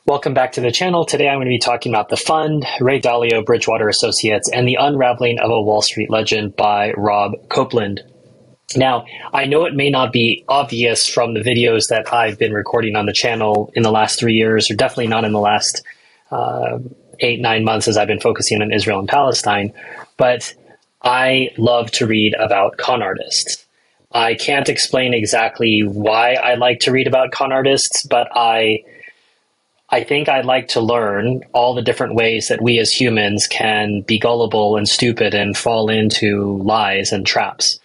Welcome back to the channel. Today I'm going to be talking about The Fund, Ray Dalio, Bridgewater Associates, and The Unraveling of a Wall Street Legend by Rob Copeland. Now, I know it may not be obvious from the videos that I've been recording on the channel in the last 3 years, or definitely not in the last 8-9 months as I've been focusing on Israel and Palestine, but I love to read about con artists. I can't explain exactly why I like to read about con artists, but I think I'd like to learn all the different ways that we as humans can be gullible and stupid and fall into lies and traps.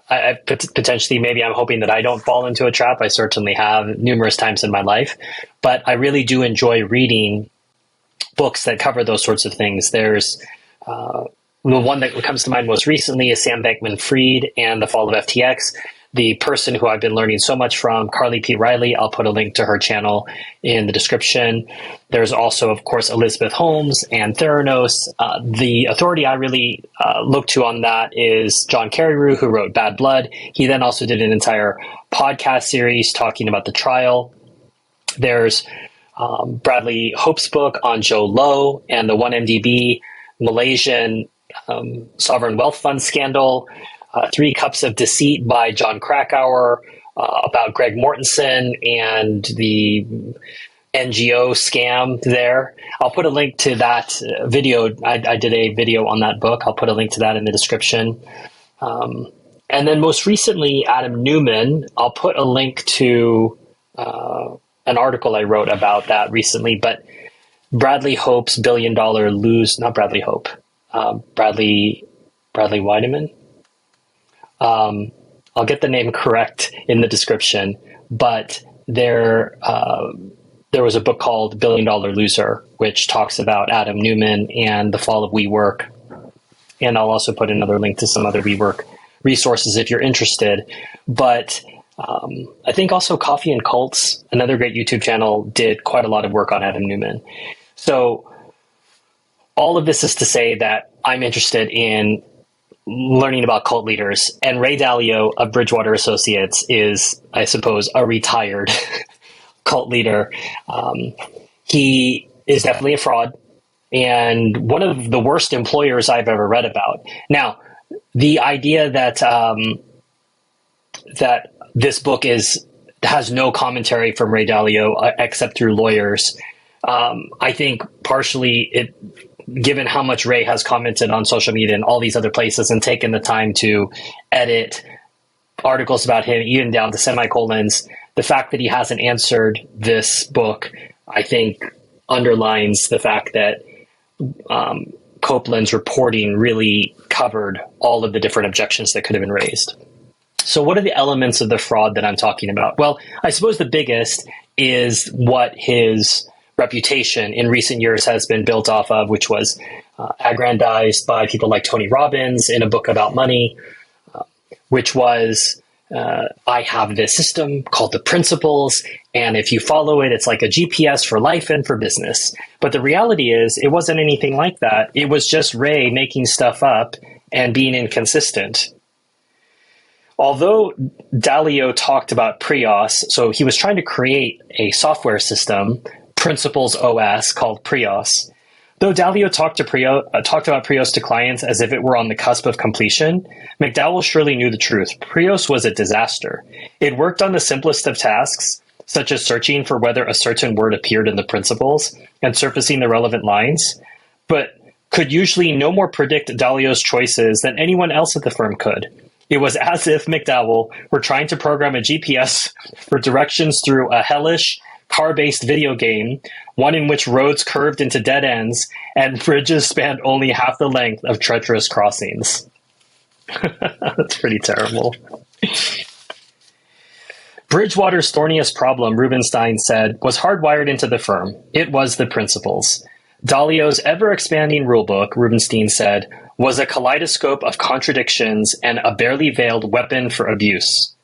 Potentially, maybe I'm hoping that I don't fall into a trap. I certainly have numerous times in my life, but I really do enjoy reading books that cover those sorts of things. There's the one that comes to mind most recently is Sam Bankman-Fried and The Fall of FTX. The person who I've been learning so much from, Carly P. Riley, I'll put a link to her channel in the description. There's also, of course, Elizabeth Holmes and Theranos. The authority I really look to on that is John Carreyrou, who wrote Bad Blood. He then also did an entire podcast series talking about the trial. There's Bradley Hope's book on Joe Low and the 1MDB Malaysian sovereign wealth fund scandal. 3 Cups of Deceit by John Krakauer about Greg Mortensen and the NGO scam there. I'll put a link to that video. I did a video on that book. I'll put a link to that in the description. And then most recently, Adam Newman. I'll put a link to an article I wrote about that recently, but Bradley Hope's $1 billion not Bradley Hope, Bradley Weideman. I'll get the name correct in the description, but there was a book called $1 Billion Loser, which talks about Adam Newman and the fall of WeWork. And I'll also put another link to some other WeWork resources if you're interested. But I think also Coffee and Cults, another great YouTube channel, did quite a lot of work on Adam Newman. So all of this is to say that I'm interested in learning about cult leaders, and Ray Dalio of Bridgewater Associates is, I suppose, a retired cult leader. He is definitely a fraud and one of the worst employers I've ever read about. Now, the idea that that this book has no commentary from Ray Dalio except through lawyers, I think partially given how much Ray has commented on social media and all these other places and taken the time to edit articles about him, even down to semicolons, the fact that he hasn't answered this book, I think, underlines the fact that Copeland's reporting really covered all of the different objections that could have been raised. So what are the elements of the fraud that I'm talking about? Well, I suppose the biggest is what his reputation in recent years has been built off of, which was aggrandized by people like Tony Robbins in a book about money, which was, I have this system called the Principles, and if you follow it, it's like a GPS for life and for business. But the reality is, it wasn't anything like that. It was just Ray making stuff up and being inconsistent. Although Dalio talked about Prios, so he was trying to create a software system, Principles OS, called Prios. Though Dalio talked about Prios to clients as if it were on the cusp of completion, McDowell surely knew the truth. Prios was a disaster. It worked on the simplest of tasks, such as searching for whether a certain word appeared in the principles and surfacing the relevant lines, but could usually no more predict Dalio's choices than anyone else at the firm could. It was as if McDowell were trying to program a GPS for directions through a hellish, car-based video game, one in which roads curved into dead ends and bridges spanned only half the length of treacherous crossings. That's pretty terrible. Bridgewater's thorniest problem, Rubenstein said, was hardwired into the firm. It was the principles. Dalio's ever-expanding rulebook, Rubenstein said, was a kaleidoscope of contradictions and a barely veiled weapon for abuse.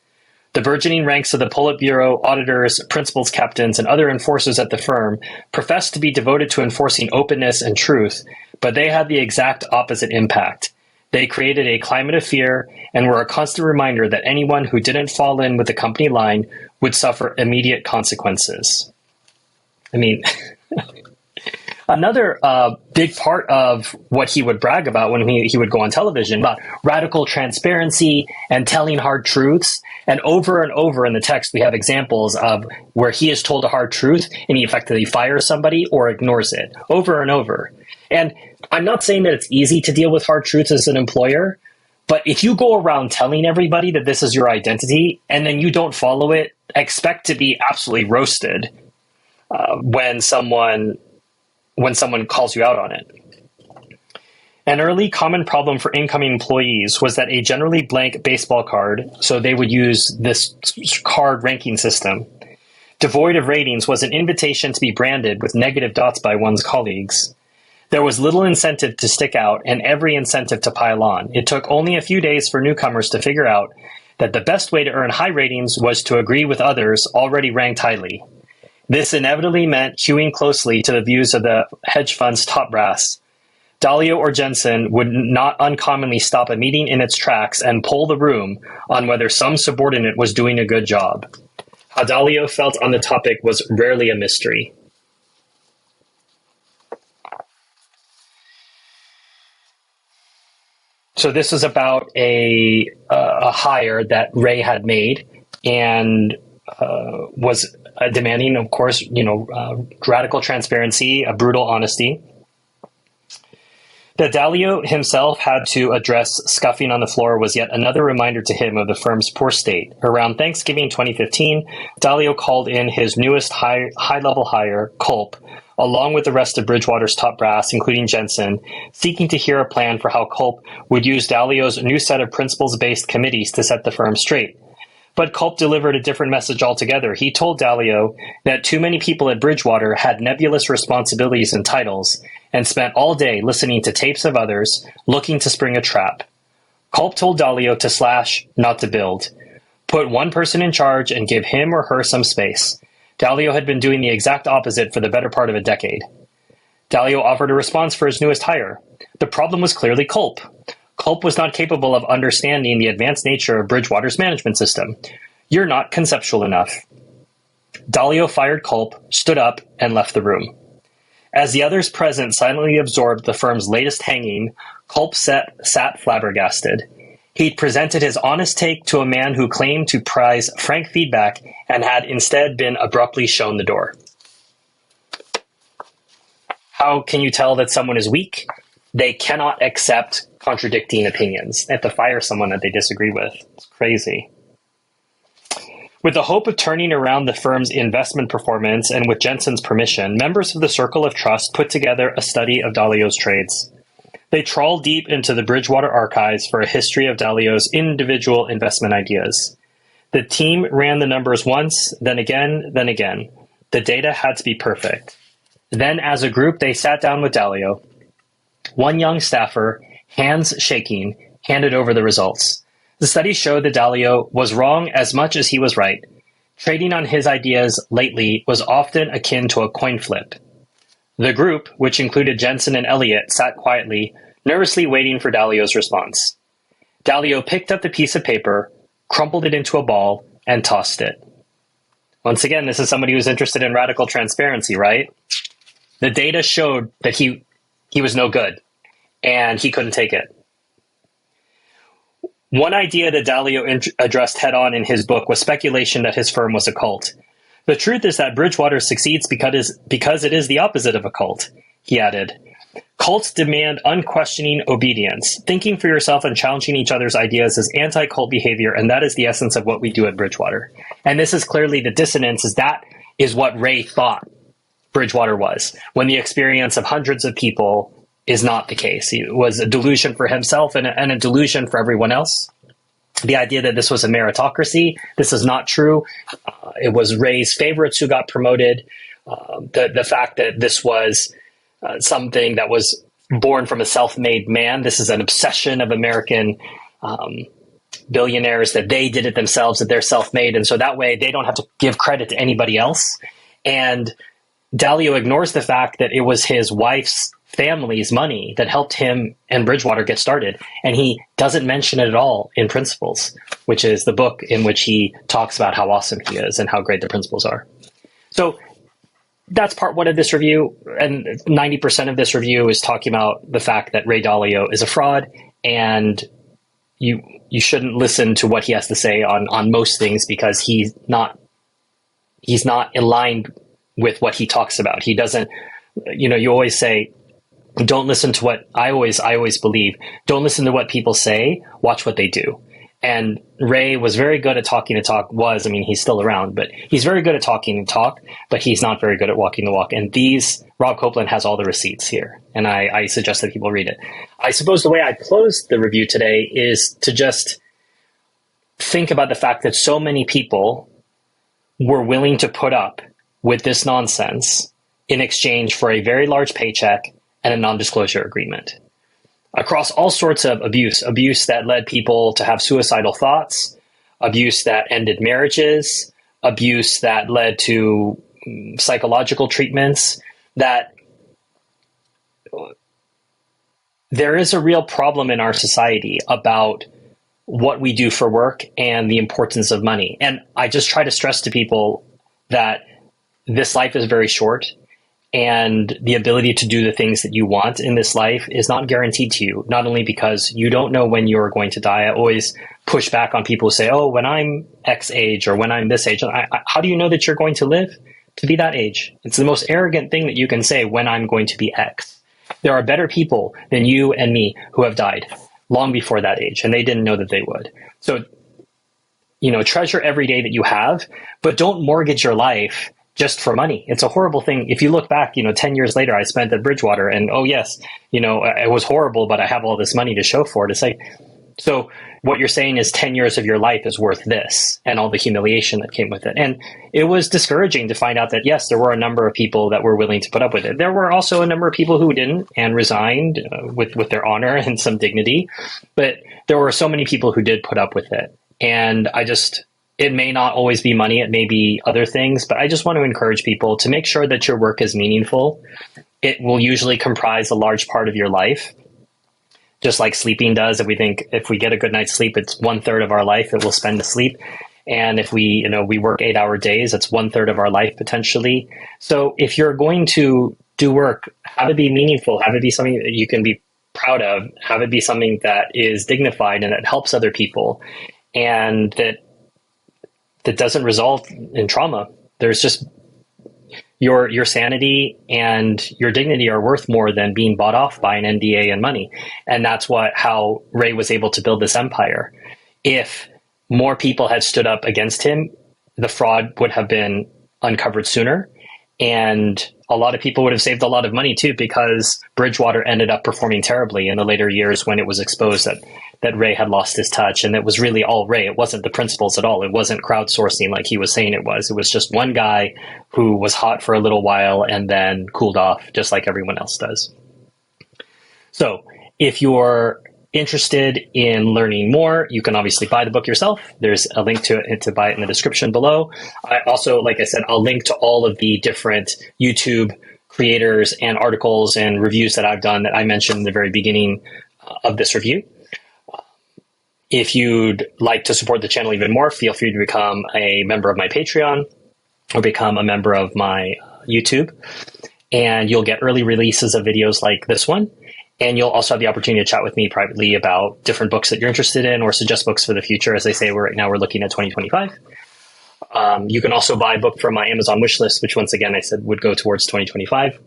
The burgeoning ranks of the Politburo, auditors, principals captains, and other enforcers at the firm professed to be devoted to enforcing openness and truth, but they had the exact opposite impact. They created a climate of fear and were a constant reminder that anyone who didn't fall in with the company line would suffer immediate consequences. I mean, Another big part of what he would brag about when he would go on television about radical transparency and telling hard truths. And over in the text, we have examples of where he is told a hard truth and he effectively fires somebody or ignores it over and over. And I'm not saying that it's easy to deal with hard truths as an employer, but if you go around telling everybody that this is your identity and then you don't follow it, expect to be absolutely roasted when someone calls you out on it. An early common problem for incoming employees was that a generally blank baseball card, so they would use this card ranking system, devoid of ratings, was an invitation to be branded with negative dots by one's colleagues. There was little incentive to stick out and every incentive to pile on. It took only a few days for newcomers to figure out that the best way to earn high ratings was to agree with others already ranked highly. This inevitably meant hewing closely to the views of the hedge fund's top brass. Dalio or Jensen would not uncommonly stop a meeting in its tracks and poll the room on whether some subordinate was doing a good job. How Dalio felt on the topic was rarely a mystery. So this is about a hire that Ray had made and was demanding, of course, radical transparency, a brutal honesty. That Dalio himself had to address scuffing on the floor was yet another reminder to him of the firm's poor state. Around Thanksgiving 2015, Dalio called in his newest high-level hire, Culp, along with the rest of Bridgewater's top brass, including Jensen, seeking to hear a plan for how Culp would use Dalio's new set of principles-based committees to set the firm straight. But Culp delivered a different message altogether. He told Dalio that too many people at Bridgewater had nebulous responsibilities and titles and spent all day listening to tapes of others, looking to spring a trap. Culp told Dalio to slash, not to build. Put one person in charge and give him or her some space. Dalio had been doing the exact opposite for the better part of a decade. Dalio offered a response for his newest hire. The problem was clearly Culp. Culp was not capable of understanding the advanced nature of Bridgewater's management system. You're not conceptual enough. Dalio fired Culp, stood up, and left the room. As the others present silently absorbed the firm's latest hanging, Culp sat flabbergasted. He'd presented his honest take to a man who claimed to prize frank feedback and had instead been abruptly shown the door. How can you tell that someone is weak? They cannot accept contradicting opinions. They have to fire someone that they disagree with. It's crazy. With the hope of turning around the firm's investment performance and with Jensen's permission, members of the Circle of Trust put together a study of Dalio's trades. They trawled deep into the Bridgewater archives for a history of Dalio's individual investment ideas. The team ran the numbers once, then again, then again. The data had to be perfect. Then, as a group, they sat down with Dalio. One young staffer, hands shaking, handed over the results. The study showed that Dalio was wrong as much as he was right. Trading on his ideas lately was often akin to a coin flip. The group, which included Jensen and Elliott, sat quietly, nervously waiting for Dalio's response. Dalio picked up the piece of paper, crumpled it into a ball, and tossed it. Once again, this is somebody who's interested in radical transparency, right? The data showed that he was no good, and he couldn't take it. One idea that Dalio addressed head-on in his book was speculation that his firm was a cult. The truth is that Bridgewater succeeds because it is the opposite of a cult, he added. Cults demand unquestioning obedience. Thinking for yourself and challenging each other's ideas is anti-cult behavior, and that is the essence of what we do at Bridgewater. And this is clearly the dissonance, is that is what Ray thought Bridgewater was, when the experience of hundreds of people is not the case. It was a delusion for himself and a delusion for everyone else. The idea that this was a meritocracy, this is not true. It was Ray's favorites who got promoted. The fact that this was something that was born from a self-made man. This is an obsession of American billionaires, that they did it themselves, that they're self-made. And so that way they don't have to give credit to anybody else. And Dalio ignores the fact that it was his wife's family's money that helped him and Bridgewater get started. And he doesn't mention it at all in Principles, which is the book in which he talks about how awesome he is and how great the principles are. So that's part one of this review. And 90% of this review is talking about the fact that Ray Dalio is a fraud, and you shouldn't listen to what he has to say on most things, because he's not aligned with what he talks about. He doesn't, you always say, don't listen to what I always believe. Don't listen to what people say, watch what they do. And Ray was very good at talking the talk. He's still around, but he's very good at talking the talk, but he's not very good at walking the walk. And Rob Copeland has all the receipts here, and I suggest that people read it. I suppose the way I close the review today is to just think about the fact that so many people were willing to put up with this nonsense in exchange for a very large paycheck and a non-disclosure agreement. Across all sorts of abuse that led people to have suicidal thoughts, abuse that ended marriages, abuse that led to psychological treatments, that there is a real problem in our society about what we do for work and the importance of money. And I just try to stress to people that this life is very short, and the ability to do the things that you want in this life is not guaranteed to you, not only because you don't know when you're going to die. I always push back on people who say, oh, when I'm X age or when I'm this age. How do you know that you're going to live to be that age? It's the most arrogant thing that you can say, when I'm going to be X. There are better people than you and me who have died long before that age, and they didn't know that they would. So, treasure every day that you have, but don't mortgage your life just for money. It's a horrible thing. If you look back, 10 years later, I spent at Bridgewater, and oh yes, it was horrible, but I have all this money to show for it. It's like, so what you're saying is 10 years of your life is worth this, and all the humiliation that came with it. And it was discouraging to find out that, yes, there were a number of people that were willing to put up with it. There were also a number of people who didn't and resigned with their honor and some dignity. But there were so many people who did put up with it. And it may not always be money, it may be other things, but I just want to encourage people to make sure that your work is meaningful. It will usually comprise a large part of your life, just like sleeping does. If we get a good night's sleep, it's 1/3 of our life that we'll spend asleep. And if we work 8-hour days, it's 1/3 of our life potentially. So if you're going to do work, have it be meaningful, have it be something that you can be proud of, have it be something that is dignified and that helps other people, and that doesn't result in trauma. There's just your sanity and your dignity are worth more than being bought off by an NDA and money. And that's how Ray was able to build this empire. If more people had stood up against him, the fraud would have been uncovered sooner. And a lot of people would have saved a lot of money too, because Bridgewater ended up performing terribly in the later years when it was exposed that Ray had lost his touch, and it was really all Ray. It wasn't the principals at all. It wasn't crowdsourcing like he was saying it was. It was just one guy who was hot for a little while and then cooled off, just like everyone else does. So if you're interested in learning more, you can obviously buy the book yourself. There's a link to it to buy it in the description below. I also, like I said, I'll link to all of the different YouTube creators and articles and reviews that I've done that I mentioned in the very beginning of this review. If you'd like to support the channel even more, feel free to become a member of my Patreon or become a member of my YouTube, and you'll get early releases of videos like this one. And you'll also have the opportunity to chat with me privately about different books that you're interested in or suggest books for the future. As I say, right now we're looking at 2025. You can also buy a book from my Amazon wishlist, which once again I said would go towards 2025.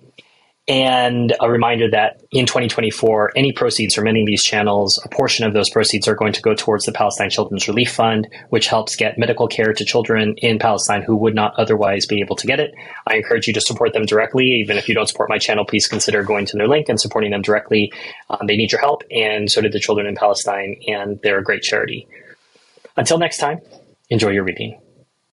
And a reminder that in 2024, any proceeds from any of these channels, a portion of those proceeds are going to go towards the Palestine Children's Relief Fund, which helps get medical care to children in Palestine who would not otherwise be able to get it. I encourage you to support them directly. Even if you don't support my channel, please consider going to their link and supporting them directly. They need your help, and so did the children in Palestine, and they're a great charity. Until next time, enjoy your reading.